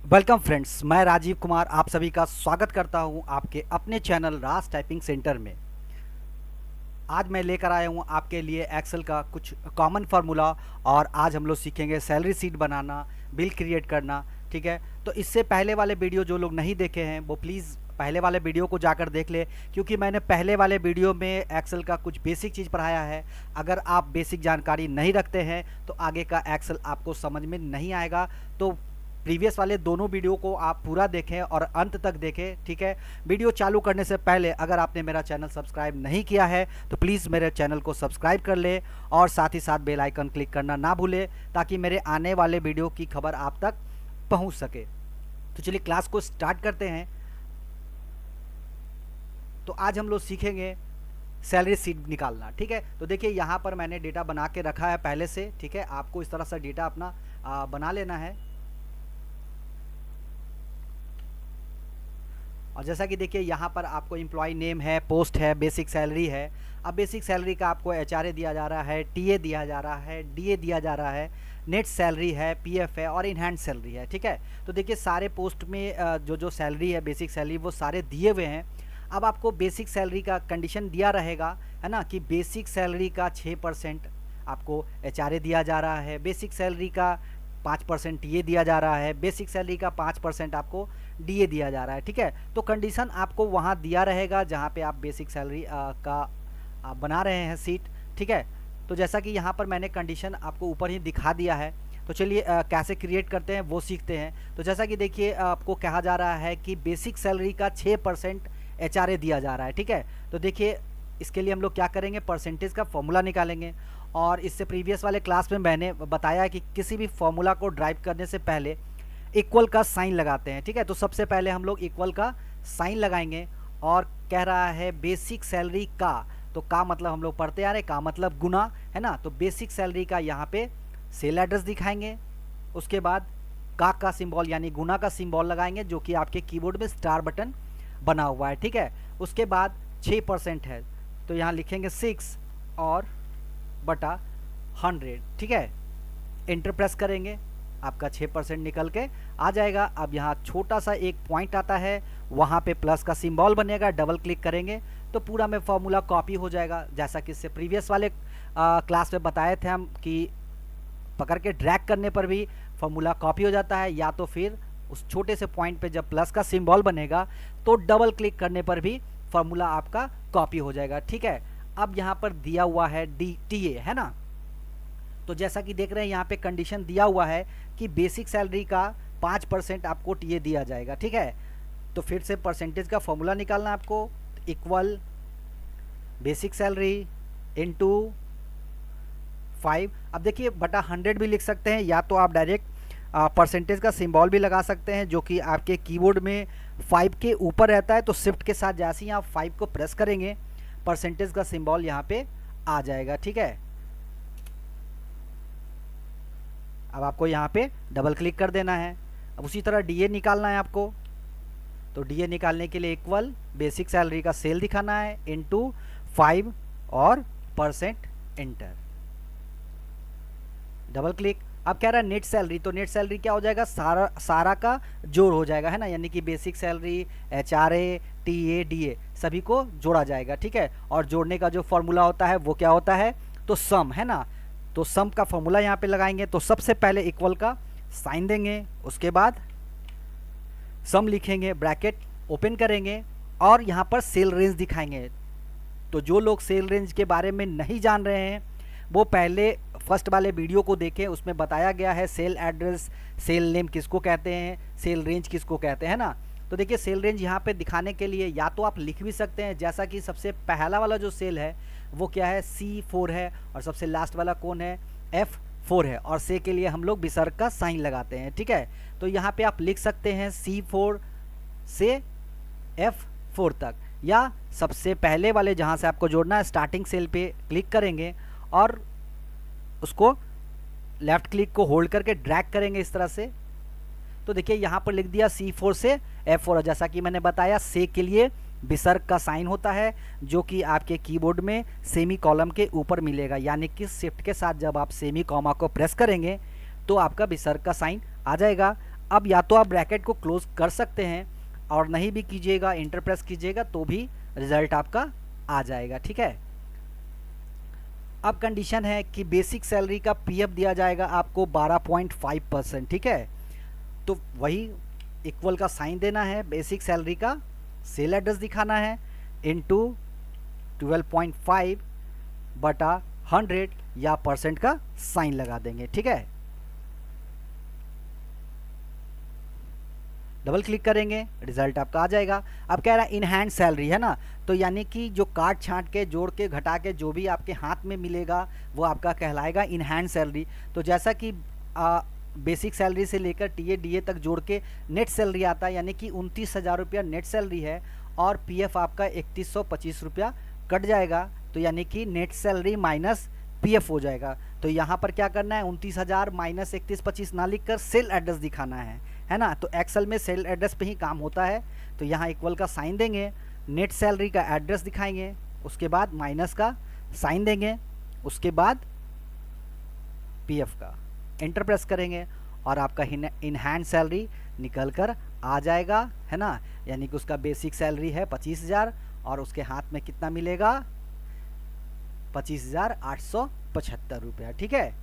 Welcome friends, मैं राजीव कुमार आप सभी का स्वागत करता हूं आपके अपने चैनल राज टाइपिंग सेंटर में। आज मैं लेकर आया हूं आपके लिए एक्सेल का कुछ कॉमन फार्मूला और आज हम लोग सीखेंगे सैलरी शीट बनाना, बिल क्रिएट करना। ठीक है, तो इससे पहले वाले वीडियो जो लोग नहीं देखे हैं वो प्लीज़ पहले वाले वीडियो को जाकर देख ले, क्योंकि मैंने पहले वाले वीडियो में एक्सेल का कुछ बेसिक चीज़ पढ़ाया है। अगर आप बेसिक जानकारी नहीं रखते हैं तो आगे का एक्सेल आपको समझ में नहीं आएगा। तो प्रीवियस वाले दोनों वीडियो को आप पूरा देखें और अंत तक देखें। ठीक है, वीडियो चालू करने से पहले अगर आपने मेरा चैनल सब्सक्राइब नहीं किया है तो प्लीज़ मेरे चैनल को सब्सक्राइब कर ले और साथ ही साथ बेल आइकन क्लिक करना ना भूले, ताकि मेरे आने वाले वीडियो की खबर आप तक पहुंच सके। तो चलिए क्लास को स्टार्ट करते हैं। तो आज हम लोग सीखेंगे सैलरी शीट निकालना। ठीक है, तो देखिए यहाँ पर मैंने डेटा बना के रखा है पहले से। ठीक है, आपको इस तरह से डेटा अपना बना लेना है। और जैसा कि देखिए यहाँ पर आपको एम्प्लॉय नेम है, पोस्ट है, बेसिक सैलरी है। अब बेसिक सैलरी का आपको एचआरए दिया जा रहा है, टीए दिया जा रहा है, डीए दिया जा रहा है, नेट सैलरी है, पीएफ है और इनहैंड सैलरी है। ठीक है, तो देखिए सारे पोस्ट में जो सैलरी है, बेसिक सैलरी, वो सारे दिए हुए हैं। अब आपको बेसिक सैलरी का कंडीशन दिया रहेगा, है ना, कि बेसिक सैलरी का 6% आपको एचआरए दिया जा रहा है, बेसिक सैलरी का 5% टीए दिया जा रहा है, बेसिक सैलरी का 5% आपको डीए दिया जा रहा है। ठीक है, तो कंडीशन आपको वहाँ दिया रहेगा जहाँ पे आप बेसिक सैलरी का बना रहे हैं सीट। ठीक है, तो जैसा कि यहाँ पर मैंने कंडीशन आपको ऊपर ही दिखा दिया है। तो चलिए कैसे क्रिएट करते हैं वो सीखते हैं। तो जैसा कि देखिए आपको कहा जा रहा है कि बेसिक सैलरी का 6% एचआरए दिया जा रहा है। ठीक है, तो देखिए इसके लिए हम लोग क्या करेंगे, परसेंटेज का फॉर्मूला निकालेंगे। और इससे प्रीवियस वाले क्लास में मैंने बताया कि किसी भी फॉर्मूला को ड्राइव करने से पहले इक्वल का साइन लगाते हैं। ठीक है, तो सबसे पहले हम लोग इक्वल का साइन लगाएंगे। और कह रहा है बेसिक सैलरी का, तो का मतलब हम लोग पढ़ते आ रहे, का मतलब गुना, है ना। तो बेसिक सैलरी का यहाँ पे सेल एड्रेस दिखाएंगे। उसके बाद का सिंबल यानी गुना का सिंबल लगाएंगे, जो कि आपके कीबोर्ड में स्टार बटन बना हुआ है। ठीक है, उसके बाद 6% है तो यहाँ लिखेंगे 6 और बटा 100। ठीक है, एंटर प्रेस करेंगे, आपका 6% निकल के आ जाएगा। अब यहाँ छोटा सा एक पॉइंट आता है, वहाँ पे प्लस का सिंबल बनेगा, डबल क्लिक करेंगे तो पूरा में फॉर्मूला कॉपी हो जाएगा। जैसा कि इससे प्रीवियस वाले क्लास में बताए थे हम कि पकड़ के ड्रैग करने पर भी फॉर्मूला कॉपी हो जाता है, या तो फिर उस छोटे से पॉइंट पे जब प्लस का सिंबल बनेगा तो डबल क्लिक करने पर भी फॉर्मूला आपका कॉपी हो जाएगा। ठीक है, अब यहाँ पर दिया हुआ है टीए, है ना। तो जैसा कि देख रहे हैं यहाँ पे कंडीशन दिया हुआ है कि बेसिक सैलरी का 5% आपको टीए दिया जाएगा। ठीक है, तो फिर से परसेंटेज का फॉर्मूला निकालना है आपको, इक्वल बेसिक सैलरी इनटू 5। अब देखिए बटा 100 भी लिख सकते हैं, या तो आप डायरेक्ट परसेंटेज का सिंबल भी लगा सकते हैं, जो कि आपके कीबोर्ड में 5 के ऊपर रहता है। तो शिफ्ट के साथ जैसे ही आप 5 को प्रेस करेंगे परसेंटेज का सिंबल यहाँ पे आ जाएगा। ठीक है, अब आपको यहाँ पे डबल क्लिक कर देना है। अब उसी तरह डीए निकालना है आपको, तो डीए निकालने के लिए इक्वल बेसिक सैलरी का सेल दिखाना है इनटू 5 और परसेंट, एंटर, डबल क्लिक। अब कह रहा है नेट सैलरी, तो नेट सैलरी क्या हो जाएगा, सारा का जोड़ हो जाएगा, है ना, यानी कि basic salary, HRA, TA, DA सभी को जोड़ा जाएगा। ठीक है, और जोड़ने का जो फॉर्मूला होता है वो क्या होता है, तो सम, है ना। तो सम का फॉर्मूला यहाँ पे लगाएंगे। तो सबसे पहले इक्वल का साइन देंगे, उसके बाद सम लिखेंगे, ब्रैकेट ओपन करेंगे और यहाँ पर सेल रेंज दिखाएंगे। तो जो लोग सेल रेंज के बारे में नहीं जान रहे हैं वो पहले फर्स्ट वाले वीडियो को देखें, उसमें बताया गया है सेल एड्रेस, सेल नेम किसको कहते हैं, सेल रेंज किसको कहते हैं ना। तो देखिए सेल रेंज यहाँ पे दिखाने के लिए या तो आप लिख भी सकते हैं, जैसा कि सबसे पहला वाला जो सेल है वो क्या है, C4 है, और सबसे लास्ट वाला कौन है, F4 है, और से के लिए हम लोग विसर्ग का साइन लगाते हैं। ठीक है, तो यहाँ पे आप लिख सकते हैं C4 से F4 तक, या सबसे पहले वाले जहाँ से आपको जोड़ना है स्टार्टिंग सेल पे क्लिक करेंगे और उसको लेफ्ट क्लिक को होल्ड करके ड्रैग करेंगे इस तरह से। तो देखिए यहाँ पर लिख दिया C4 से F4, जैसा कि मैंने बताया से के लिए विसर्ग का साइन होता है, जो कि आपके कीबोर्ड में सेमी कॉलम के ऊपर मिलेगा, यानी कि शिफ्ट के साथ जब आप सेमी कॉमा को प्रेस करेंगे तो आपका विसर्ग का साइन आ जाएगा। अब या तो आप ब्रैकेट को क्लोज कर सकते हैं और नहीं भी कीजिएगा, इंटर प्रेस कीजिएगा तो भी रिजल्ट आपका आ जाएगा। ठीक है, अब कंडीशन है कि बेसिक सैलरी का पीएफ दिया जाएगा आपको 12.5%। ठीक है, तो वही इक्वल का साइन देना है, बेसिक सैलरी का सेल एड्रेस दिखाना है इनटू 12.5 बटा 100 या परसेंट का साइन लगा देंगे। ठीक है, डबल क्लिक करेंगे, रिजल्ट आपका आ जाएगा। अब कह रहा है इन हैंड सैलरी है ना, तो यानी कि जो काट छांट के जोड़ के घटा के जो भी आपके हाथ में मिलेगा वो आपका कहलाएगा इन हैंड सैलरी। तो जैसा कि बेसिक सैलरी से लेकर टीए डीए तक जोड़ के नेट सैलरी आता है, यानी कि 29,000 रुपया नेट सैलरी है और पीएफ आपका 3125 रुपया कट जाएगा, तो यानी कि नेट सैलरी माइनस पीएफ हो जाएगा। तो यहाँ पर क्या करना है, 29,000 माइनस 3125 ना लिख कर सेल एड्रेस दिखाना है ना। तो एक्सेल में सेल एड्रेस पे ही काम होता है, तो यहाँ इक्वल का साइन देंगे, नेट सैलरी का एड्रेस दिखाएंगे, उसके बाद माइनस का साइन देंगे, उसके बाद पीएफ का एंटर प्रेस करेंगे और आपका इन हैंड सैलरी निकल कर आ जाएगा, है ना। यानी कि उसका बेसिक सैलरी है 25,000 और उसके हाथ में कितना मिलेगा, 25,875 रुपया। ठीक है,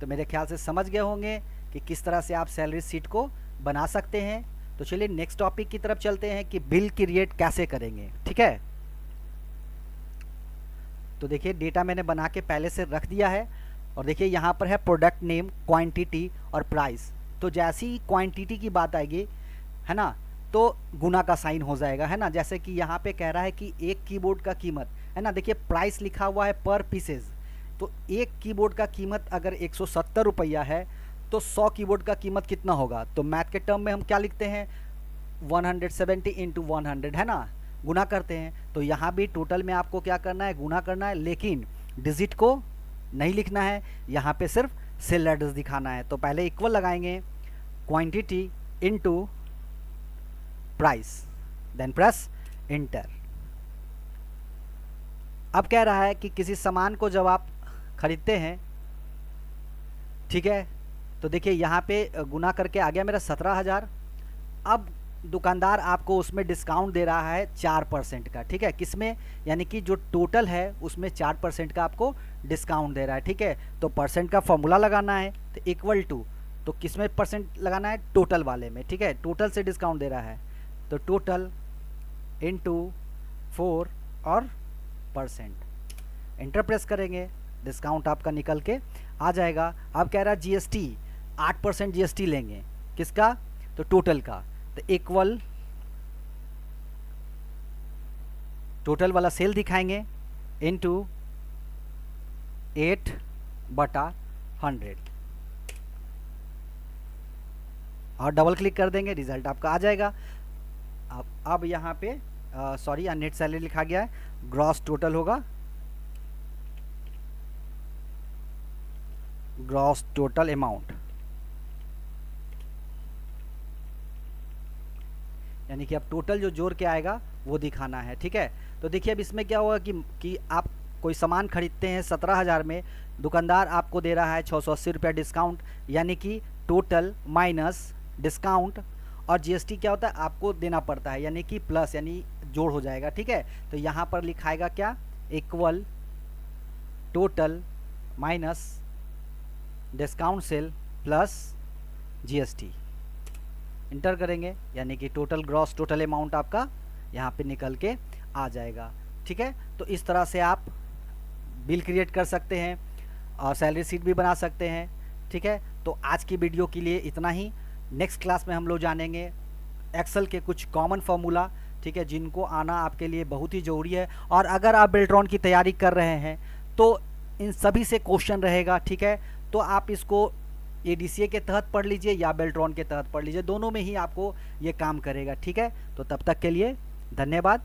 तो मेरे ख्याल से समझ गए होंगे कि किस तरह से आप सैलरी शीट को बना सकते हैं। तो चलिए नेक्स्ट टॉपिक की तरफ चलते हैं कि बिल क्रिएट कैसे करेंगे। ठीक है, तो देखिए डेटा मैंने बना के पहले से रख दिया है और देखिए यहाँ पर है प्रोडक्ट नेम, क्वांटिटी और प्राइस। तो जैसी ही क्वांटिटी की बात आएगी, है ना, तो गुना का साइन हो जाएगा, है ना। जैसे कि यहाँ पे कह रहा है कि एक कीबोर्ड का कीमत, है ना, देखिए प्राइस लिखा हुआ है पर पीसेज, तो एक कीबोर्ड का कीमत अगर 170 रुपया है तो 100 कीबोर्ड का कीमत कितना होगा। तो मैथ के टर्म में हम क्या लिखते हैं, 170 इंटू 100, है ना, गुना करते हैं। तो यहाँ भी टोटल में आपको क्या करना है, गुना करना है, लेकिन डिजिट को नहीं लिखना है, यहाँ पे सिर्फ सेल एड्रेस दिखाना है। तो पहले इक्वल लगाएंगे, quantity into price, then press enter. अब कह रहा है कि किसी सामान को जब आप खरीदते हैं, ठीक है, तो देखिए यहाँ पे गुना करके आ गया मेरा 17,000। अब दुकानदार आपको उसमें डिस्काउंट दे रहा है 4% का। ठीक है, किसमें, यानी कि जो टोटल है उसमें 4% का आपको डिस्काउंट दे रहा है। ठीक है, तो परसेंट का फॉर्मूला लगाना है, तो इक्वल टू, तो किस में परसेंट लगाना है, टोटल वाले में। ठीक है, टोटल से डिस्काउंट दे रहा है, तो टोटल इनटू 4 और परसेंट, एंटर प्रेस करेंगे, डिस्काउंट आपका निकल के आ जाएगा। अब कह रहा है जीएसटी 8% जीएसटी लेंगे, किसका, तो टोटल का, तो इक्वल टोटल वाला सेल दिखाएंगे इनटू 8/100 और डबल क्लिक कर देंगे, रिजल्ट आपका आ जाएगा। अब यहाँ पे सॉरी नेट सैलरी लिखा गया है, ग्रॉस टोटल होगा, ग्रॉस टोटल अमाउंट, यानी कि अब टोटल जो जोड़ के आएगा वो दिखाना है। ठीक है, तो देखिए अब इसमें क्या होगा कि आप कोई सामान खरीदते हैं 17,000 में, दुकानदार आपको दे रहा है 680 रुपया डिस्काउंट, यानी कि टोटल माइनस डिस्काउंट और जीएसटी क्या होता है आपको देना पड़ता है, यानी कि प्लस, यानी जोड़ हो जाएगा। ठीक है, तो यहाँ पर लिखाएगा क्या, equal total minus discount sale plus GST, inter करेंगे, यानी कि टोटल ग्रॉस टोटल अमाउंट आपका यहाँ पे निकल के आ जाएगा। ठीक है, तो इस तरह से आप बिल क्रिएट कर सकते हैं और सैलरी शीट भी बना सकते हैं। ठीक है, तो आज की वीडियो के लिए इतना ही। नेक्स्ट क्लास में हम लोग जानेंगे एक्सेल के कुछ कॉमन फार्मूला, ठीक है, जिनको आना आपके लिए बहुत ही ज़रूरी है। और अगर आप बेल्ट्रॉन की तैयारी कर रहे हैं तो इन सभी से क्वेश्चन रहेगा। ठीक है, तो आप इसको एडीसीए के तहत पढ़ लीजिए या बेल्ट्रॉन के तहत पढ़ लीजिए, दोनों में ही आपको ये काम करेगा। ठीक है, तो तब तक के लिए धन्यवाद।